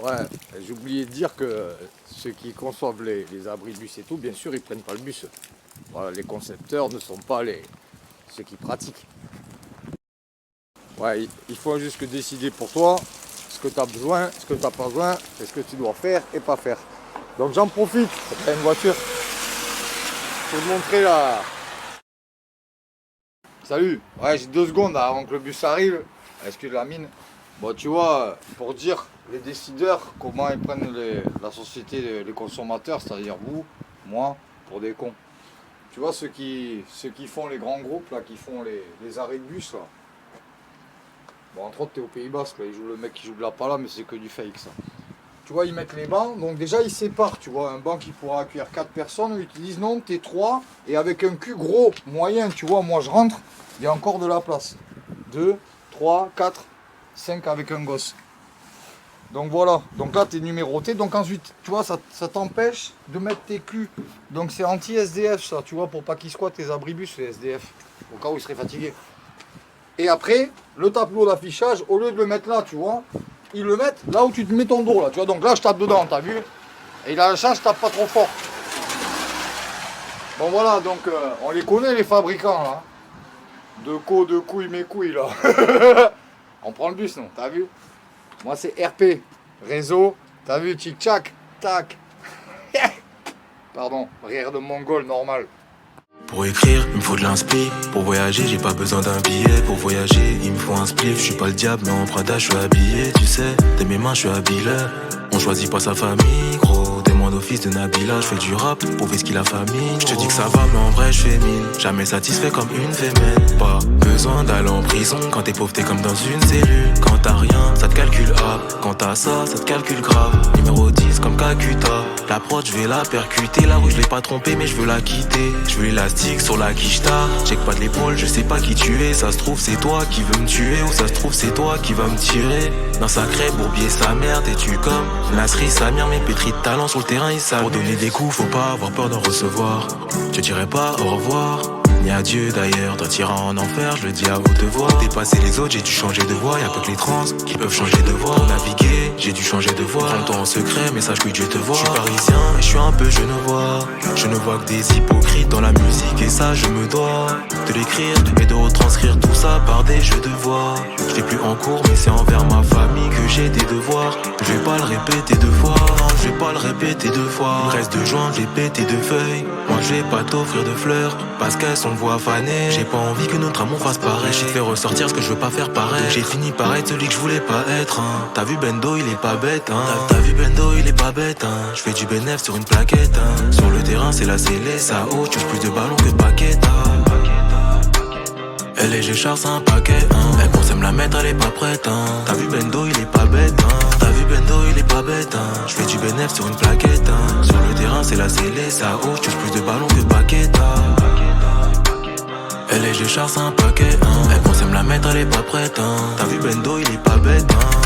Ouais, j'ai oublié de dire que ceux qui conçoivent les abribus et tout, bien sûr, ils prennent pas le bus. Voilà, les concepteurs ne sont pas ceux qui pratiquent. Ouais, il faut juste que décider pour toi ce que tu as besoin, ce que tu n'as pas besoin, et ce que tu dois faire et pas faire. Donc j'en profite, c'est une voiture, pour te montrer la... Salut, ouais, j'ai 2 secondes avant que le bus arrive. Excuse la mine. Bon, tu vois, pour dire les décideurs, comment ils prennent la société, les consommateurs, c'est-à-dire vous, moi, pour des cons. Tu vois, ceux qui font les grands groupes, là, qui font les arrêts de bus, là. Bon, entre autres, t'es au Pays Basque, là, le mec qui joue de la pala, mais c'est que du fake, ça. Tu vois, ils mettent les bancs, donc déjà, ils séparent, tu vois, un banc qui pourra accueillir 4 personnes, ils te disent non, t'es 3, et avec un cul gros, moyen, tu vois, moi, je rentre, il y a encore de la place. 2, 3, 4, 5 avec un gosse. Donc voilà, donc là tu es numéroté, donc ensuite, tu vois, ça t'empêche de mettre tes culs. Donc c'est anti-SDF ça, tu vois, pour pas qu'ils squattent les abribus, les SDF, au cas où ils seraient fatigués. Et après, le tableau d'affichage, au lieu de le mettre là, tu vois, ils le mettent là où tu te mets ton dos, là, tu vois, donc là je tape dedans, t'as vu? Et il a la chance, je tape pas trop fort. Bon voilà, donc on les connaît les fabricants là. De couilles, mes couilles là. On prend le bus, non, t'as vu? Moi c'est RP, réseau, t'as vu, tchic-tchac, tac. Pardon, rire de mongol normal. Pour écrire, il me faut de l'inspi. Pour voyager, j'ai pas besoin d'un billet. Pour voyager, il me faut un spliff. Je suis pas le diable, mais en Prada, je suis habillé. Tu sais, de mes mains, je suis habillé. On choisit pas sa famille, gros. Demande au fils de Nabila, je fais du rap pour ce qu'il a famille. Je te dis que ça va, mais en vrai, je fais mille. Jamais satisfait comme une femelle. Pas besoin d'aller en prison. Quand t'es pauvre, t'es comme dans une cellule. Quand t'as rien, ça te calcule up. Quand t'as ça te calcule grave. Numéro 10 comme Kakuta. La prod, je vais la percuter. La rue, je l'ai pas trompée, mais je veux la quitter. Je veux l'élastique sur la quicheta. Check pas de l'épaule, je sais pas qui tu es. Ça se trouve, c'est toi qui veux me tuer. Ou ça se trouve, c'est toi qui va me tirer. Dans sacré bourbier, sa mère, t'es-tu comme Nasri, Samir, mes pétris de talent sur le terrain, ils savent. Pour donner des coups, faut pas avoir peur d'en recevoir. Je dirais pas au revoir, ni adieu d'ailleurs. D'un tyran en enfer, je le dis à haute voix. Pour dépasser les autres, j'ai dû changer de voix. Y'a pas que les trans qui peuvent changer de voix. Pour naviguer, j'ai dû changer de voix. Prends-toi en secret, mais sache que Dieu te voit. Je suis parisien et je suis un peu genevois. Je ne vois que des hypocrites dans la musique et ça je me dois de l'écrire et de retranscrire tout ça par des jeux de voix. Je fais plus en cours mais c'est envers ma famille que j'ai des devoirs. Je vais pas le répéter 2 fois, non je vais pas le répéter 2 fois. Il me reste 2 joints, j'ai pété 2 feuilles. Moi je vais pas t'offrir de fleurs parce qu'elles sont voix fanées. J'ai pas envie que notre amour fasse pareil. J'ai fait ressortir ce que je veux pas faire pareil. J'ai fini par être celui que je voulais pas être hein. T'as vu Bendo il est pas bête hein. T'as vu Bendo il est pas bête hein. Je fais du bénéf sur une plaquette hein. Sur le terrain c'est la scellée, ça haut, tu plus de ballons que de paquettes hein. Elle est G-Char, c'est un paquet hein. Elle pensait me la mettre, elle est pas prête hein. T'as vu Bendo il est pas bête hein. T'as vu Bendo il est pas bête hein. Je fais du bénéf sur une plaquette hein. Sur le terrain c'est la scellée, ça haut, tu plus de ballons que de paquettes hein. Elle est G-Char, c'est un paquet hein. Elle pensait me la mettre, elle est pas prête hein. T'as vu Bendo il est pas bête hein.